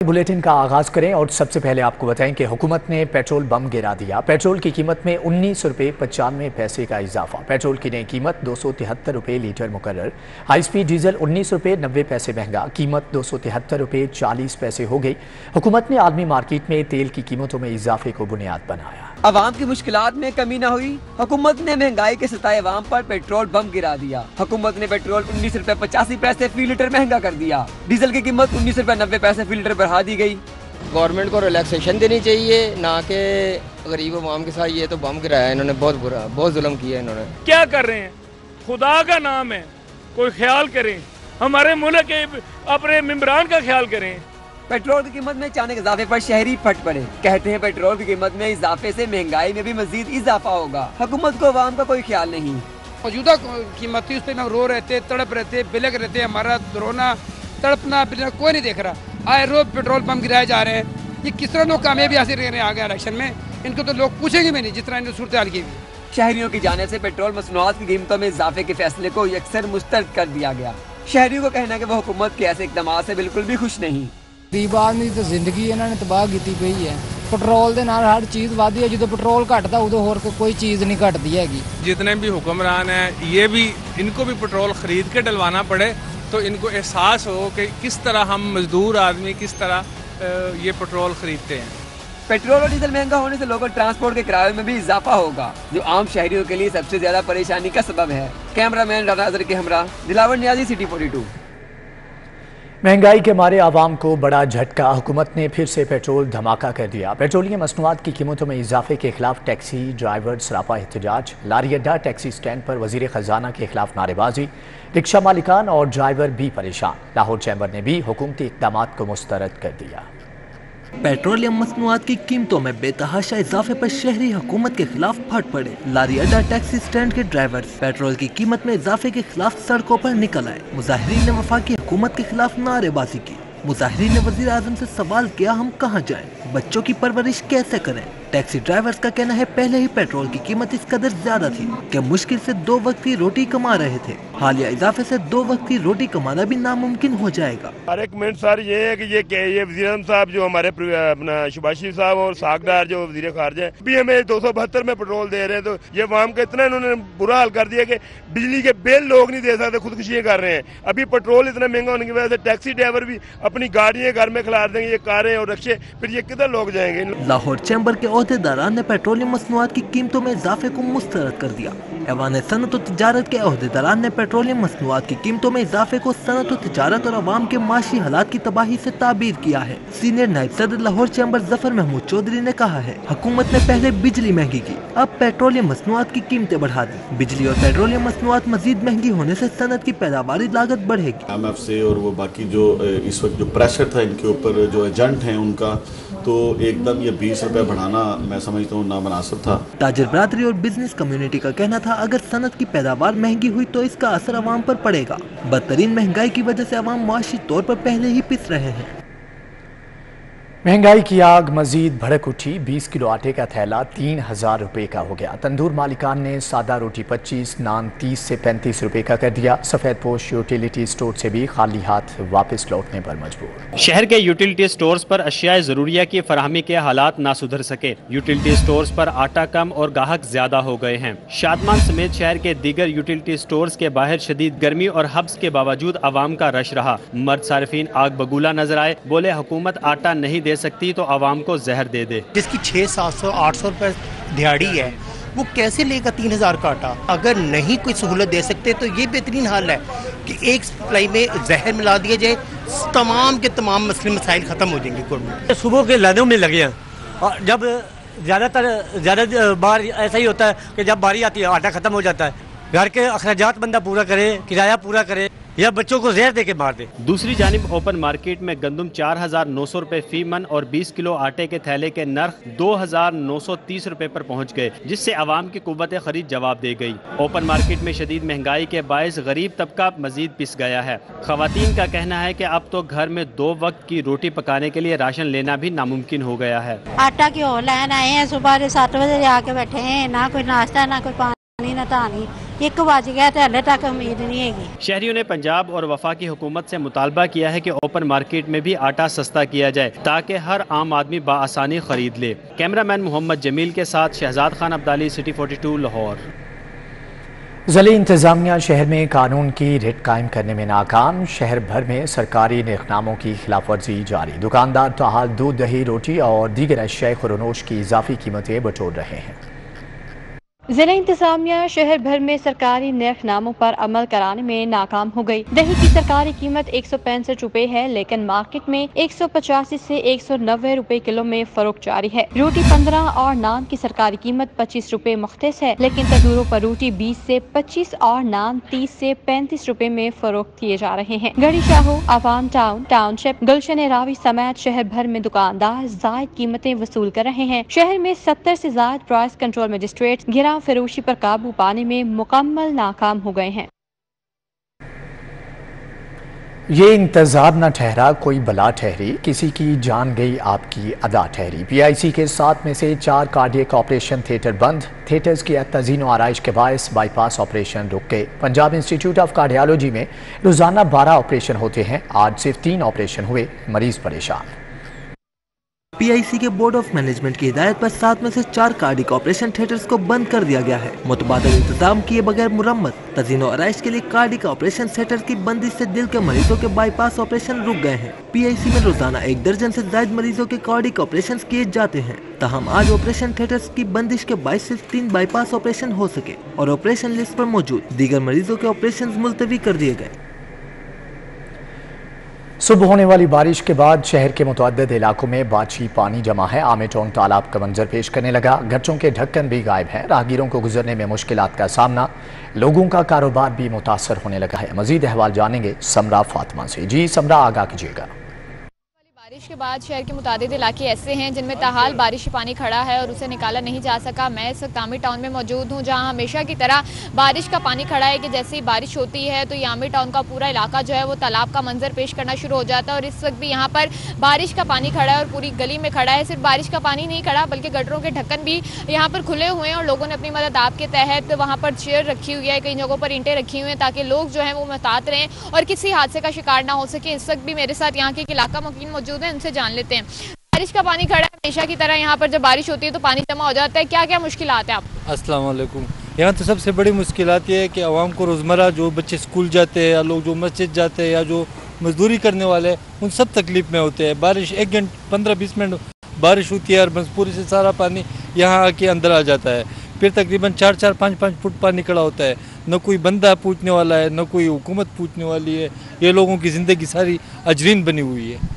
Bulletin का आगाज करें और सबसे पहले आपको बताएं कि हुकूमत ने पेट्रोल बम गिरा दिया। पेट्रोल की कीमत में 19 रुपये 95 पैसे का इजाफा। पेट्रोल की नई कीमत 273 रुपये लीटर मुकर्रर। हाई स्पीड डीजल 19 रुपये 90 पैसे महंगा, कीमत 273 रुपये 40 पैसे हो गई। हुकूमत ने आलमी मार्केट में तेल की कीमतों में इजाफे को बुनियाद बनाया। अवाम की मुश्किलात में कमी न हुई। हुकूमत ने महंगाई के सताए अवाम पर पेट्रोल बम गिरा दिया। हुकूमत ने पेट्रोल 19 रुपये 85 पैसे फी लीटर महंगा कर दिया। डीजल की कीमत 19 रुपये 90 पैसे फी लीटर बढ़ा दी गई। गवर्नमेंट को रिलैक्सेशन देनी चाहिए, ना कि गरीब अवाम के साथ ये तो बम गिराया इन्होंने, बहुत बुरा, बहुत जुल्म किया इन्होंने। क्या कर रहे हैं? खुदा का नाम है, कोई ख्याल करें, हमारे मुल्क के अपने मेंबरान का ख्याल करें। पेट्रोल की कीमत में अचानक इजाफे पर शहरी फट पड़े। कहते हैं पेट्रोल की कीमत में इजाफे से महंगाई में भी मजीद इजाफा होगा। हुकूमत को अवाम का कोई ख्याल नहीं। मौजूदा कीमत थी उस पर हम रो रहे थे, तड़प रहे थे, बिलक रहे थे। हमारा रोना तड़पना बिलना कोई नहीं देख रहा। आए रोज पेट्रोल पंप गिराए जा रहे हैं। ये किस तरह लोग कामयाबी हासिल कर रहे हैं आगे इलेक्शन में, इनको तो लोग पूछेंगे भी नहीं जिस तरह इन्होंने सूरत हाल की। शहरियों की जाने से पेट्रोल मसनूआत की कीमतों में इजाफे के फैसले को अक्सर मुस्तरद कर दिया गया। शहरियों को कहना है कि वो हुकूमत के ऐसे इकदाम से बिल्कुल भी खुश नहीं। गरीब आदमी तो जिंदगी इन्होंने तबाह की पई है। पेट्रोल के नाल हर चीज़ वादी है, जो पेट्रोल घटता उदो होर कोई चीज़ नहीं घटती हैगी। जितने भी हुक्मरान हैं ये भी इनको भी पेट्रोल खरीद के डलवाना पड़े तो इनको एहसास हो कि किस तरह हम मजदूर आदमी किस तरह ये पेट्रोल खरीदते हैं। पेट्रोल और डीजल महंगा होने से लोकल ट्रांसपोर्ट के किराए में भी इजाफा होगा, जो आम शहरियों के लिए सबसे ज्यादा परेशानी का सबब है। कैमरामैन राना अजहर के हमरा दिलावर नियाजी, सिटी 42। महंगाई के मारे आवाम को बड़ा झटका। हुकूमत ने फिर से पेट्रोल धमाका कर दिया। पेट्रोलियम मसनूआत की कीमतों में इजाफे के खिलाफ टैक्सी ड्राइवर सरापा एहतजाज। लारी अड्डा टैक्सी स्टैंड पर वजीर खजाना के खिलाफ नारेबाजी। रिक्शा मालिकान और ड्राइवर भी परेशान। लाहौर चैम्बर ने भी हुकूमती इक़दामात को मुस्तरद कर दिया। पेट्रोलियम मसनूआत की कीमतों में बेतहाशा इजाफे पर शहरी हुकूमत के खिलाफ फट पड़े। लारी अड्डा टैक्सी स्टैंड के ड्राइवर पेट्रोल की कीमत में इजाफे के खिलाफ सड़कों पर निकल आए। मुजाहिरीन ने वफाकी हुकूमत के खिलाफ नारेबाजी की। मुजाहिरीन ने वजीर आजम से सवाल किया, हम कहाँ जाएं, बच्चों की परवरिश कैसे करें। टैक्सी ड्राइवर्स का कहना है पहले ही पेट्रोल की कीमत इस कदर ज्यादा थी कि मुश्किल से 2 वक्त की रोटी कमा रहे थे। हालिया इजाफे से 2 वक्त की रोटी कमाना भी नामुमकिन हो जाएगा। एक मिनट सर ये है कि ये वज़ीर आज़म साहब जो हमारे अपना शुबाशी साहब और सागदार जो वज़ीर ख़ारिजा हैं भी हमें 272 में पेट्रोल दे रहे हैं, तो ये वाम का इतना इन्होंने बुरा हाल कर दिया कि बिजली के बिल लोग नहीं दे सकते, खुदकुशियाँ कर रहे हैं। अभी पेट्रोल इतना महंगा होने की वजह से टैक्सी ड्राइवर भी अपनी गाड़ियाँ घर में खिला देंगे, ये कारें और रिक्शे, फिर ये किधर लोग जाएंगे। लाहौर चैम्बर के ओहदेदारान ने पेट्रोलियम मसनूआत की कीमतों में इजाफे को मुस्तरद कर दिया। ऐवान सनत और तिजारत के ओहदेदारान ने पेट्रोलियम मसनूआत की कीमतों में इजाफे को सनत और तिजारत और अवाम के माशी हालात की तबाही से ताबीर किया है। सीनियर नायब सदर लाहौर चैम्बर जफर महमूद चौधरी ने कहा है, हुकूमत ने पहले बिजली महंगी की, अब पेट्रोलियम मसनूआत की कीमतें बढ़ा दी। बिजली और पेट्रोलियम मसनूआत मजीद महंगी होने से सनत की पैदावारी लागत बढ़ेगी। IMF से और वो बाकी जो इस वक्त जो प्रेशर था इनके ऊपर जो एजेंट हैं उनका, तो एकदम ये 20 रुपए बढ़ाना मैं समझता हूँ नामुनासिब था। ताजर बरादरी और बिजनेस कम्युनिटी का कहना था अगर सनत की पैदावार महंगी हुई तो इसका असर अवाम पर पड़ेगा। बदतरीन महंगाई की वजह से अवाम मुआशी तौर पर पहले ही पिस रहे हैं। महंगाई की आग मजीद भड़क उठी। 20 किलो आटे का थैला 3000 रुपये का हो गया। तंदूर मालिकान ने सादा रोटी 25, नान 30 से 35 रुपये का कर दिया। सफेद पोश यूटिलिटी स्टोर से भी खाली हाथ वापस लौटने पर मजबूर। शहर के यूटिलिटी स्टोर्स पर अशिया ज़रूरिया की फराहमी के हालात ना सुधर सके। यूटिलिटी स्टोर्स पर आटा कम और गाहक ज्यादा हो गए हैं। शादमान समेत शहर के दीगर यूटिलिटी स्टोर्स के बाहर शदीद गर्मी और हब्स के बावजूद आवाम का रश रहा। मर्द सार्फिन आग बगूला नजर आए, बोले हुकूमत आटा नहीं दे सकती तो आवाम को जहर दे दे। जिसकी 600-700-800 रुपए दिहाड़ी है वो कैसे लेगा 3000 का आटा। अगर नहीं कोई सहूलत दे सकते तो ये बेहतरीन हाल है कि एक सप्लाई में जहर मिला दिया जाए, तमाम के तमाम मसले मसाइल खत्म हो जाएंगे। गवर्नमेंट सुबह के लाइनों में लगे हैं और जब ज़्यादा बार ऐसा ही होता है कि जब बारी आती है आटा खत्म हो जाता है। घर के अखराजात बंदा पूरा करे, किराया पूरा करे या बच्चों को जहर दे के मार दे। दूसरी जानिब ओपन मार्केट में गंदम 4900 रुपए फी मन और 20 किलो आटे के थैले के नर्ख 2930 रुपए पर पहुंच गए, जिससे आवाम की कुव्वत खरीद जवाब दे गई। ओपन मार्केट में शदीद महंगाई के बायस गरीब तबका मजीद पिस गया है। खवातीन का कहना है कि अब तो घर में 2 वक्त की रोटी पकाने के लिए राशन लेना भी नामुमकिन हो गया है। आटा की ऑनलाइन आए हैं, सुबह 7 बजे आके बैठे हैं, ना कोई नाश्ता ना कोई पानी ना तानी। 1 ਵਜ ਗਿਆ ਤੇ ਹਾਲੇ ਤੱਕ ਉਮੀਦ नहीं हैगी। शहरियों ने पंजाब और वफाकी हुकूमत से मुतालबा किया है कि ओपन मार्केट में भी आटा सस्ता किया जाए ताकि हर आम आदमी बाआसानी खरीद ले। कैमरामैन मोहम्मद जमील के साथ शहजाद खान अब्दाली, सिटी 42 लाहौर। ज़िली इंतज़ामिया शहर में कानून की रिट कायम करने में नाकाम। शहर भर में सरकारी निखनामों की खिलाफ वर्जी जारी। दुकानदार ताहाल दूध, दही, रोटी और दीगर अशिया खुरनोश की इजाफी कीमतें बटोर रहे हैं। जिला इंतजामिया शहर भर में सरकारी नरखनामों पर अमल कराने में नाकाम हो गई। दही की सरकारी कीमत 165 रुपए है, लेकिन मार्केट में 185 से 190 रुपए किलो में फरोख्त जारी है। रोटी 15 और नान की सरकारी कीमत 25 रुपए मुख्तस है, लेकिन तंदूरों पर रोटी 20 से 25 और नान 30 से 35 रुपए में फरोख्त किए जा रहे हैं। गढ़ी शाहू, अवान टाउन, टाउनशिप, गुलशन रावी समेत शहर भर में दुकानदार जायद कीमतें वसूल कर रहे हैं। शहर में 70 से ज्यादा प्राइस कंट्रोल मजिस्ट्रेट गिरा फरोशी पर काबू पाने में मुकम्मल नाकाम हो गए हैं। ये इंतजार न ठहरा कोई बला ठहरी, किसी की जान गई आपकी अदा ठहरी। PIC के 7 में से 4 कार्डियक ऑपरेशन थिएटर बंद। थिएटर्स की तज़ीन व आराइश के बायस बाईपास ऑपरेशन रुक गए। पंजाब इंस्टीट्यूट ऑफ कार्डियोलॉजी में रोजाना 12 ऑपरेशन होते हैं, आज सिर्फ 3 ऑपरेशन हुए, मरीज परेशान। PIC के बोर्ड ऑफ मैनेजमेंट की हिदायत पर 7 में से 4 कार्डिक ऑपरेशन थिएटर्स को बंद कर दिया गया है। मुतबादल इंतजाम किए बगैर मुरम्मत, तज़ीन व आराइश के लिए कार्डिक ऑपरेशन थिएटर की बंदी से दिल के मरीजों के बाईपास ऑपरेशन रुक गए हैं। PIC में रोजाना 1 दर्जन से ज्यादा मरीजों के कार्डिक ऑपरेशन किए जाते हैं। ताहम आज ऑपरेशन थिएटर्स की बंदिश के बायस सिर्फ 3 बाईपास ऑपरेशन हो सके और ऑपरेशन लिस्ट पर मौजूद दीगर मरीजों के ऑपरेशन मुलतवी कर दिए गए। सुबह होने वाली बारिश के बाद शहर के मुतअद्दिद इलाकों में बाछी पानी जमा है। आमे टाउन तालाब का मंजर पेश करने लगा। घरों के ढक्कन भी गायब हैं। राहगीरों को गुजरने में मुश्किलात का सामना, लोगों का कारोबार भी मुतासर होने लगा है। मजीद अहवाल जानेंगे समरा फातिमा से। जी समरा, आगाह कीजिएगा। बारिश के बाद शहर के मुतादिद इलाके ऐसे हैं जिनमें ताहाल बारिश पानी खड़ा है और उसे निकाला नहीं जा सका। मैं इस वक्त आमिर टाउन में मौजूद हूँ, जहाँ हमेशा की तरह बारिश का पानी खड़ा है कि जैसे ही बारिश होती है तो ये आमिर टाउन का पूरा इलाका जो है वो तालाब का मंजर पेश करना शुरू हो जाता है। और इस वक्त भी यहाँ पर बारिश का पानी खड़ा है और पूरी गली में खड़ा है। सिर्फ बारिश का पानी नहीं खड़ा बल्कि गटरों के ढक्कन भी यहाँ पर खुले हुए हैं और लोगों ने अपनी मदद आप के तहत वहाँ पर चेयर रखी हुई है, कई जगहों पर ईंटें रखी हुई हैं ताकि लोग जो है वो मुहतात रहें और किसी हादसे का शिकार ना हो सके। इस वक्त भी मेरे साथ यहाँ के एक इलाका मुकीम मौजूद है, उनसे जान लेते हैं। बारिश का पानी खड़ा है, हमेशा की तरह यहाँ पर जब बारिश होती है तो पानी जमा हो जाता है, क्या क्या मुश्किलात है आपको? अस्सलाम वालेकुम। यहाँ तो सबसे बड़ी मुश्किलात ये है कि आवाम को रोज़मर्रा जो बच्चे स्कूल जाते हैं या लोग जो मस्जिद जाते हैं या जो मजदूरी करने वाले हैं उन सब तकलीफ में होते हैं। बारिश 1 घंटे 15-20 मिनट बारिश होती है और मजबूरी से सारा पानी यहाँ आके अंदर आ जाता है। फिर तकरीबन 4-4, 5-5 फुट पानी खड़ा होता है। न कोई बंदा पूछने वाला है, न कोई हुकूमत पूछने वाली है। ये लोगों की ज़िंदगी सारी अजरीन बनी हुई है।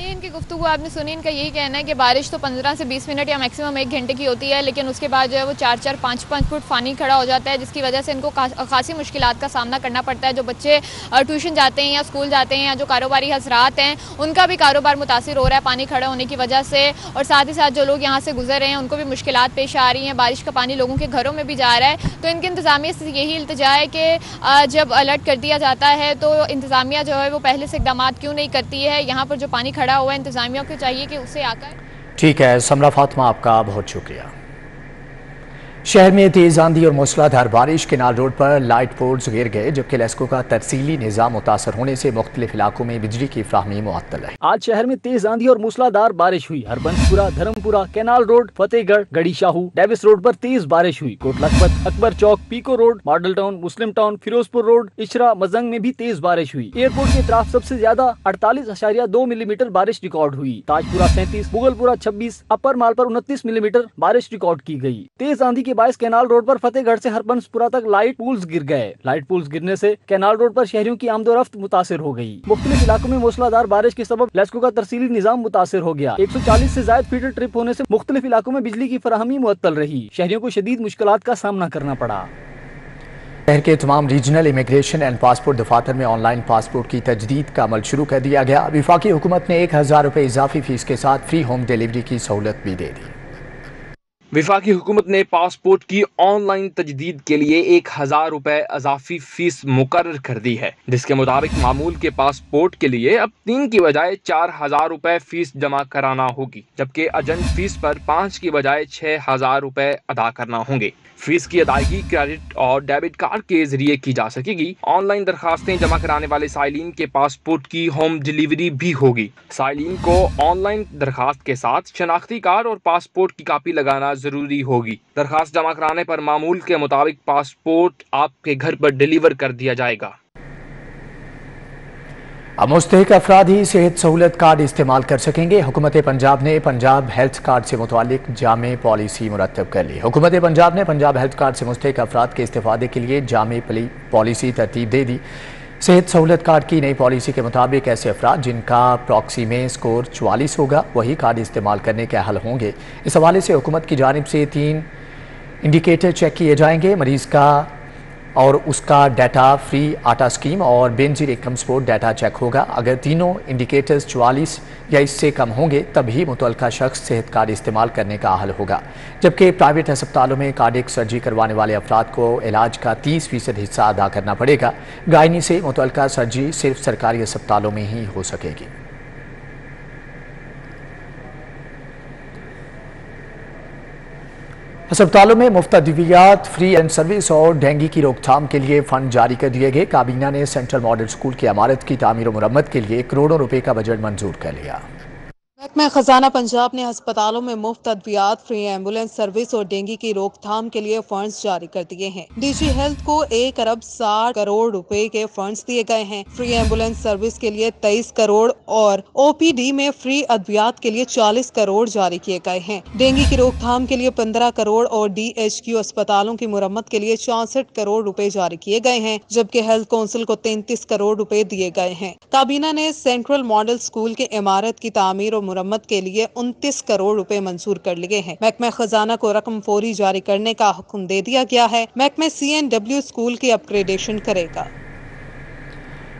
इनकी गुफ्तगू आपने सुनी, इनका यही कहना है कि बारिश तो 15 से 20 मिनट या मैक्सिमम 1 घंटे की होती है, लेकिन उसके बाद जो है वो 4-4, 5-5 फुट पानी खड़ा हो जाता है, जिसकी वजह से इनको खासी मुश्किलात का सामना करना पड़ता है। जो बच्चे ट्यूशन जाते हैं या स्कूल जाते हैं या जो कारोबारी हजरात हैं उनका भी कारोबार मुतासिर हो रहा है पानी खड़ा होने की वजह से। और साथ ही साथ जो लोग यहाँ से गुजर रहे हैं उनको भी मुश्किलात पेश आ रही हैं। बारिश का पानी लोगों के घरों में भी जा रहा है। तो इनकी इंतजामिया से यही इल्तिजा है कि जब अलर्ट कर दिया जाता है तो इंतजामिया जो है वो पहले से इकदाम क्यों नहीं करती है। यहाँ पर जो पानी खड़ा हुआ है इंतजामिया को चाहिए कि उसे आकर। ठीक है समरा फातिमा, आपका बहुत शुक्रिया। शहर में तेज आंधी और मूसलाधार बारिश केनाल रोड पर लाइट पोल्स गिर गए, जबकि लेस्को का तरसीली निजाम मुतासर होने से मुख्तलिफ इलाकों में बिजली की फ्राहमी मुअत्तल है। आज शहर में तेज आंधी और मूसलाधार बारिश हुई। हरबंसपुरा, धर्मपुरा, केनाल रोड, फतेहगढ़, गढ़ी शाहू, डेविस रोड पर तेज बारिश हुई। कोट लखपत, अकबर चौक, पीको रोड, मॉडल टाउन, मुस्लिम टाउन, फिरोजपुर रोड, इशरा, मजंग में भी तेज बारिश हुई। एयरपोर्ट के तरफ सबसे ज्यादा 48.2 मिलीमीटर बारिश रिकॉर्ड हुई। ताजपुरा 37, मुगलपुरा 26, अपर माल पर 29 मिलीमीटर बारिश रिकॉर्ड की गई। तेज आंधी के बायस केनाल रोड पर फतेहगढ़ से हरबंसपुरा तक लाइट पोल्स गिर गए। लाइट पोल्स गिरने से केनाल रोड पर शहरियों की आमदोरफ्त मुतासिर हो गई। मुख्तलिफ इलाकों में मूसलाधार बारिश के सबब लेस्को का तरसीली निजाम मुतासिर हो गया। 140 से ज्यादा फीडर ट्रिप होने से मुख्तलिफ इलाकों में बिजली की फराहमी मुअत्तल रही। शहरियों को शदीद मुश्किलात का सामना करना पड़ा। शहर के तमाम रीजनल इमिग्रेशन एंड पासपोर्ट दफातर में ऑनलाइन पासपोर्ट की तजदीद का अमल शुरू कर दिया गया। वफाकी हुकूमत ने 1000 रुपए इजाफी फीस के साथ फ्री होम डिलीवरी की सहूलत भी दे दी। वफाकी हुकूमत ने पासपोर्ट की ऑनलाइन तजदीद के लिए 1000 रुपए अजाफी फीस मुकर्रर कर दी है, जिसके मुताबिक मामूल के पासपोर्ट के लिए अब 3 की बजाय 4000 रुपए फीस जमा कराना होगी, जबकि एजेंट फीस पर 5 की बजाय 6000 रुपए अदा करना होंगे। फीस की अदायगी क्रेडिट और डेबिट कार्ड के जरिए की जा सकेगी। ऑनलाइन दरखास्तें जमा कराने वाले साइलिन के पासपोर्ट की होम डिलीवरी भी होगी। साइलिन को ऑनलाइन दरखास्त के साथ शनाख्ती कार्ड और पासपोर्ट की कॉपी लगाना जरूरी होगी। दरखास्त जमा कराने पर मामूल के मुताबिक पासपोर्ट आपके घर पर डिलीवर कर दिया जाएगा। अब मुस्तहिक अफराद ही सेहत सहूलत कार्ड इस्तेमाल कर सकेंगे। हुकूमत पंजाब ने पंजाब हेल्थ कार्ड से मुतालिक जामे पॉलिसी मुरतब कर ली। हुकूमत पंजाब ने पंजाब हेल्थ कार्ड से मुस्तहिक अफराद के इस्तेफादे के लिए जामे पॉलिसी तरतीब दे दी। सेहत सहूलत कार्ड की नई पॉलिसी के मुताबिक ऐसे अफराद जिनका प्रॉक्सी में स्कोर 44 होगा वही कार्ड इस्तेमाल करने के अहल होंगे। इस हवाले से हुकूमत की जानिब से 3 इंडिकेटर चेक किए जाएंगे। मरीज का और उसका डाटा फ्री आटा स्कीम और Benazir income support data check होगा। अगर तीनों इंडिकेटर्स 44 या इससे कम होंगे तभी मुतल्लिका शख्स सेहत कार्ड इस्तेमाल करने का अहल होगा। जबकि प्राइवेट अस्पतालों में कार्डियक सर्जरी करवाने वाले अफराद को इलाज का 30% हिस्सा अदा करना पड़ेगा। गायनी से मुतल्लिका सर्जरी सिर्फ सरकारी अस्पतालों में ही हो सकेगी। अस्पतालों में मुफ्त अद्वियात, फ्री एंड सर्विस और डेंगू की रोकथाम के लिए फंड जारी कर दिए गए। काबीना ने सेंट्रल मॉडल स्कूल की इमारत की तामीर और मुरम्मत के लिए करोड़ों रुपए का बजट मंजूर कर लिया। महकमा खजाना पंजाब ने अस्पतालों में मुफ्त अद्वियात, फ्री एम्बुलेंस सर्विस और डेंगू की रोकथाम के लिए फंड्स जारी कर दिए हैं। डीजी हेल्थ को 1 अरब 60 करोड़ रुपए के फंड्स दिए गए हैं। फ्री एम्बुलेंस सर्विस के लिए 23 करोड़ और ओपीडी में फ्री अद्वियात के लिए 40 करोड़ जारी किए गए हैं। डेंगू की रोकथाम के लिए 15 करोड़ और DHQ अस्पतालों की मुरम्मत के लिए 64 करोड़ रुपए जारी किए गए हैं, जबकि हेल्थ काउंसिल को 33 करोड़ रुपए दिए गए हैं। काबीना ने सेंट्रल मॉडल स्कूल की इमारत की तामीर और मुरम्मत के लिए 29 करोड़ रुपए मंजूर कर लिए हैं। महकमा खजाना को रकम फौरी जारी करने का हुक्म दे दिया गया है। महकमा CNW स्कूल की अपग्रेडेशन करेगा।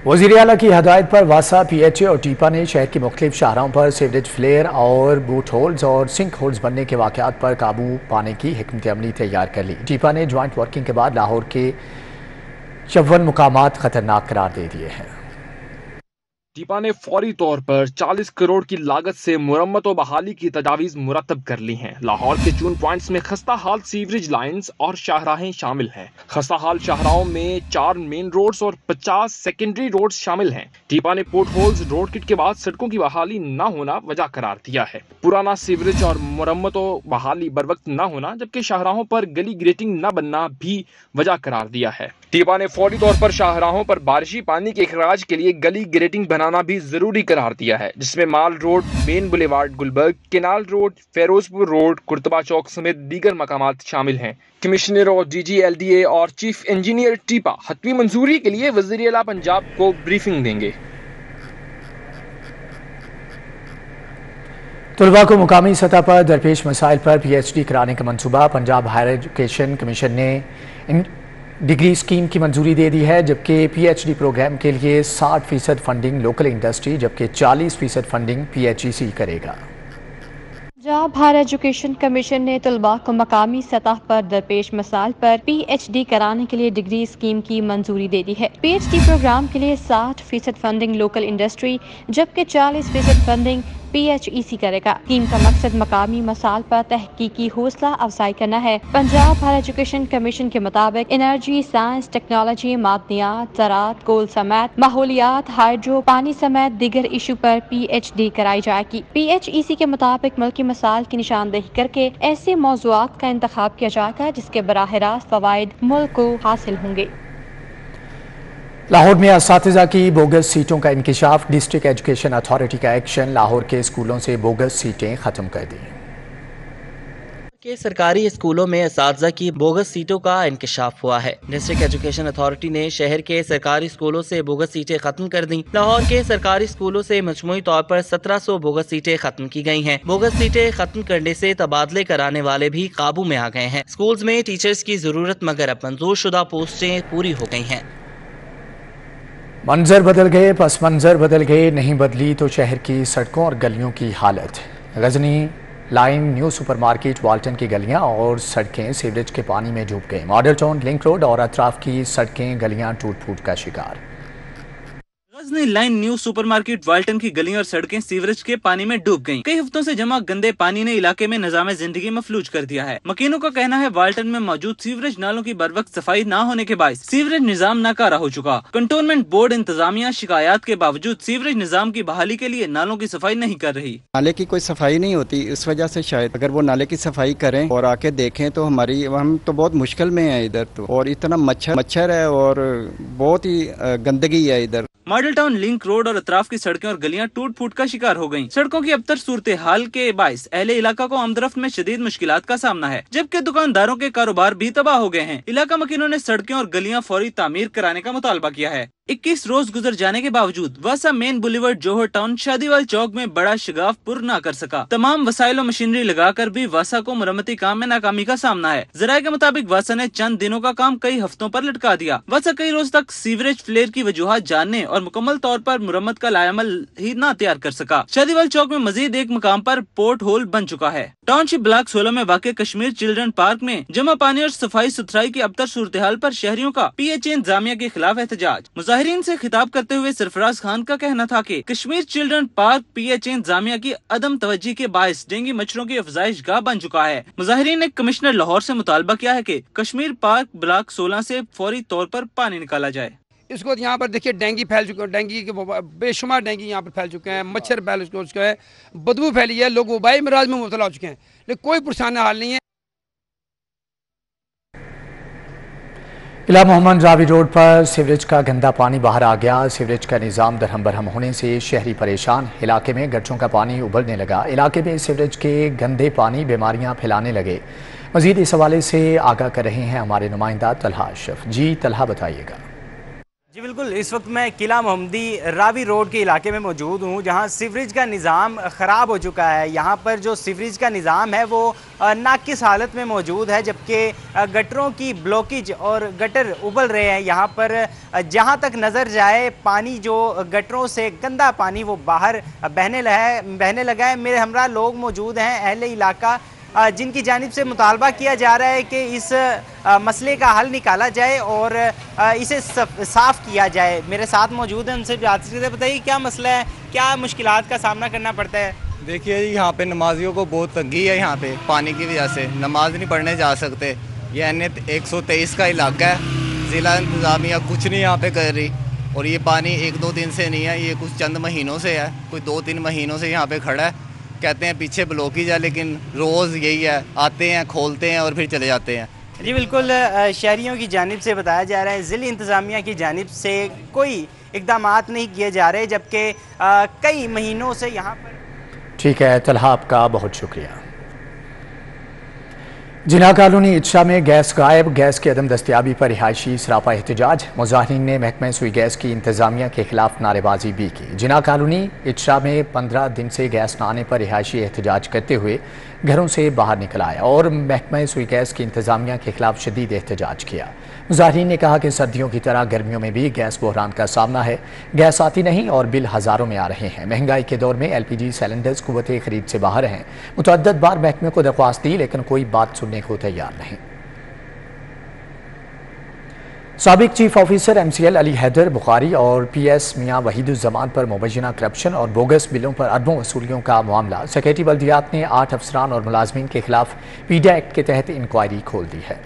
वज़ीर आला की हदायत पर वासा, PHA और टीपा ने शहर की मुख्तलिफ शाहराहों पर सीवरेज फ्लेयर और बूट होल्स और सिंक होल्स बनने के वाक़यात पर काबू पाने की हिकमत अमली तैयार कर ली। टीपा ने ज्वाइंट वर्किंग के बाद लाहौर के 54 मुकामात खतरनाक करार दे दिए हैं। टीपा ने फौरी तौर पर 40 करोड़ की लागत से मुरम्मत और बहाली की तजावीज मुरतब कर ली हैं। लाहौर के चून पॉइंट्स में खस्ता हाल सीवरेज लाइन्स और शाहराहें शामिल हैं। खस्ता हाल शाहराहों में 4 मेन रोड्स और 50 सेकेंडरी रोड्स शामिल हैं। टीपा ने पोर्ट होल्स रोड किट के बाद सड़कों की बहाली न होना वजह करार दिया है। पुराना सीवरेज और मुरम्मत और बहाली बर वक्त न होना, जबकि शाहराहों पर गली ग्रेटिंग न बनना भी वजह करार दिया है। टीपा ने फौरी तौर पर शाहराहों पर बारिशी पानी के इखराज के लिए गली ग्रेटिंग बनाना भी जरूरी करार दिया है, जिसमें Mall Road, Main Boulevard Gulberg, Canal Road, Ferozepur Road, Qurtaba Chowk समेत दीगर मकामात शामिल हैं। कमिश्नर और DG LDA और चीफ इंजीनियर टीपा हतमी मंजूरी के लिए वज़ीर आला पंजाब को ब्रीफिंग देंगे। तलबा को मुकामी सतह पर दरपेश मसाइल पर PhD कराने का मंसूबा। पंजाब हायर एजुकेशन कमीशन ने डिग्री स्कीम की मंजूरी दे दी है, जबकि PhD प्रोग्राम के लिए 60% फंडिंग लोकल इंडस्ट्री जबकि 40% फंडिंग PHEC करेगा। पंजाब हायर एजुकेशन कमीशन ने तलबा को मकामी सतह पर दरपेश मसाइल पर PhD कराने के लिए डिग्री स्कीम की मंजूरी दे दी है। PhD प्रोग्राम के लिए 60% फंडिंग लोकल इंडस्ट्री जबकि 40% फंडिंग PHEC करेगा। स्कीम का मकसद मकामी मसाइल पर तहकीकी हौसला अफजाई करना है। पंजाब हायर एजुकेशन कमीशन के मुताबिक एनर्जी, साइंस, टेक्नोलॉजी, मादनियात, ज़राअत, कोल समेत माहौलियात, हाइड्रो, पानी समेत दीगर इशू पर PhD कराई जाएगी। PHEC के मुताबिक मुल्की मसाइल की निशानदेही करके ऐसे मौज़ूआत का इंतखाब किया जाएगा जिसके बराह रास्त फवाइद मुल्क को हासिल होंगे। लाहौर में असातिज़ा की बोगस सीटों का इंकिशाफ। डिस्ट्रिक्ट एजुकेशन अथॉरिटी का एक्शन। लाहौर के स्कूलों से बोगस सीटें खत्म कर दी। के सरकारी स्कूलों में असातिज़ा की बोगस सीटों का इंकिशाफ हुआ है। डिस्ट्रिक्ट एजुकेशन अथॉरिटी ने शहर के सरकारी स्कूलों से बोगस सीटें खत्म कर दी। लाहौर के सरकारी स्कूलों से मजमूई तौर पर 1700 बोगस सीटें खत्म की गई हैं। बोगस सीटें खत्म करने से तबादले कराने वाले भी काबू में आ गए हैं। स्कूल्स में टीचर्स की जरूरत मगर अब मंजूर शुदा पोस्टें पूरी हो गई हैं। मंजर बदल गए, पस मंजर बदल गए, नहीं बदली तो शहर की सड़कों और गलियों की हालत। Ghazni line new super market Walton की गलियां और सड़कें सीवरेज के पानी में डूब गई। मॉडल टाउन, लिंक रोड और अतराफ की सड़कें गलियां टूट फूट का शिकार। Ghazni line new supermarket Walton की गलियां और सड़कें सीवरेज के पानी में डूब गईं। कई हफ्तों से जमा गंदे पानी ने इलाके में निजाम जिंदगी मफलूज कर दिया है। मकीनों का कहना है वाल्टन में मौजूद सीवरेज नालों की बरवक्त सफाई न होने के बायस सीवरेज निजाम नाकारा हो चुका। कंटोनमेंट बोर्ड इंतजामिया शिकायत के बावजूद सीवरेज निजाम की बहाली के लिए नालों की सफाई नहीं कर रही। नाले की कोई सफाई नहीं होती, इस वजह से शायद अगर वो नाले की सफाई करें और आके देखें तो हम तो बहुत मुश्किल में है इधर तो, और इतना मच्छर है और बहुत ही गंदगी है इधर। मॉडल टाउन, लिंक रोड और अतराफ की सड़कें और गलियां टूट फूट का शिकार हो गयीं। सड़कों की अबतर सूरत हाल के बायस अहले इलाका को आमदरफ्त में शदीद मुश्किलात का सामना है, जबकि दुकानदारों के कारोबार भी तबाह हो गए हैं। इलाका मकीनों ने सड़कें और गलियां फौरी तामीर कराने का मुतालबा किया है। 21 रोज गुजर जाने के बावजूद वासा मेन बुलेवर्ड, जोहर टाउन, शादीवाल चौक में बड़ा शगाफ पुर न कर सका। तमाम वसाइल और मशीनरी लगाकर भी वासा को मुरम्मती काम में नाकामी का सामना है। जराये के मुताबिक वासा ने चंद दिनों का काम कई हफ्तों पर लटका दिया। वासा कई रोज तक सीवरेज फ्लेयर की वजूहत जानने और मुकम्मल तौर पर मुरम्मत का लायामल ही न तैयार कर सका। शादीवाल चौक में मजीद एक मुकाम पर पोर्ट होल बन चुका है। टाउनशिप ब्लॉक 16 में वाक़ कश्मीर चिल्ड्रन पार्क में जमा पानी और सफाई सुथराई की अबतर सूरत हाल पर शहरियों का PHA इंतजामिया के खिलाफ एहतजाज। मुजाहिरीन से खिताब करते हुए सरफराज खान का कहना था कि कश्मीर चिल्ड्रन पार्क PHA इंतजामिया की अदम तवज्जी के बायस डेंगू मच्छरों की अफजाइश गाह बन चुका है। मुजाहिरीन ने कमिश्नर लाहौर से मुतालबा किया है कि कश्मीर पार्क ब्लॉक 16 से फौरी तौर पर पानी निकाला जाए। इसको यहाँ पर देखिए डेंगू फैल चुका है, डेंगू के बेशुमार डेंगू यहाँ पर फैल चुके हैं, मच्छर फैल चुके हैं, बदबू फैली है, लोग वबाई मराज में मुब्तला हो चुके हैं, लेकिन कोई पुरसाना हाल नहीं है। इला मोहम्मद रावी रोड पर सीवरेज का गंदा पानी बाहर आ गया। सीवरेज का निज़ाम दरहम बरहम होने से शहरी परेशान। इलाके में गड्ढों का पानी उबलने लगा। इलाके में सीवरेज के गंदे पानी बीमारियां फैलाने लगे। मजीद इस हवाले से आगाह कर रहे हैं हमारे नुमाइंदा तलहा अशरफ। जी तलहा, बताइएगा। जी बिल्कुल, इस वक्त मैं किला मोहम्मदी रावी रोड के इलाके में मौजूद हूँ, जहाँ सीवरेज का निज़ाम ख़राब हो चुका है। यहाँ पर जो सीवरेज का निज़ाम है वो नाकिस हालत में मौजूद है, जबकि गटरों की ब्लॉकेज और गटर उबल रहे हैं। यहाँ पर जहाँ तक नज़र जाए पानी जो गटरों से गंदा पानी वो बाहर बहने लगा है। मेरे हमरा लोग मौजूद हैं अहले इलाका, जिनकी जानिब से मुतालबा किया जा रहा है कि इस मसले का हल निकाला जाए और इसे साफ़ किया जाए। मेरे साथ मौजूद हैं, उनसे बात करते। बताइए क्या मसला है, क्या मुश्किलात का सामना करना पड़ता है? देखिए जी, यहाँ पे नमाजियों को बहुत तंगी है। यहाँ पे पानी की वजह से नमाज नहीं पढ़ने जा सकते। ये NH 123 का इलाका है। ज़िला इंतज़ामिया कुछ नहीं यहाँ पे कर रही, और ये पानी 1-2 दिन से नहीं है, ये कुछ चंद महीनों से है। कोई 2-3 महीनों से यहाँ पे खड़ा है। कहते हैं पीछे ब्लॉकेज है, लेकिन रोज़ यही है, आते हैं, खोलते हैं और फिर चले जाते हैं। जी बिल्कुल, शहरियों की जानिब से बताया जा रहा है ज़िला इंतज़ामिया की जानिब से कोई इक़दामात नहीं किए जा रहे, जबकि कई महीनों से यहाँ पर। ठीक है तलहा, आपका बहुत शुक्रिया। जिना कॉलोनी इटशा में गैस गायब। गैस की अदम दस्तियाबी पर रिहायशी सरापा एहतजाज। मुजाहिरीन ने महकमा सुई गैस की इंतजामिया के खिलाफ नारेबाजी भी की। जिना कॉलोनी इटशा में 15 दिन से गैस न आने पर रिहायशी एहतजाज करते हुए घरों से बाहर निकल आया और महकमा सुई गैस की इंतजामिया के खिलाफ शदीद एहतजाज किया। मुजाहिरीन ने कहा कि सर्दियों की तरह गर्मियों में भी गैस बहरान का सामना है। गैस आती नहीं और बिल हज़ारों में आ रहे हैं। महंगाई के दौर में LPG सिलेंडर्स कुव्वते खरीद से बाहर हैं। मुतअद्दिद बार महकमे को दरख्वास्त दी, लेकिन कोई बात सुनने को तैयार नहीं। साबिक chief officer MCL Ali Haider Bukhari और PS मियां वहीदुज़्ज़मान पर मुबैना करप्शन और बोगस बिलों पर अरबों वसूलियों का मामला। सेक्रेटरी बल्दियात ने 8 अफसरान और मुलाजमीन के खिलाफ PIDA एक्ट के तहत इंक्वायरी खोल दी है।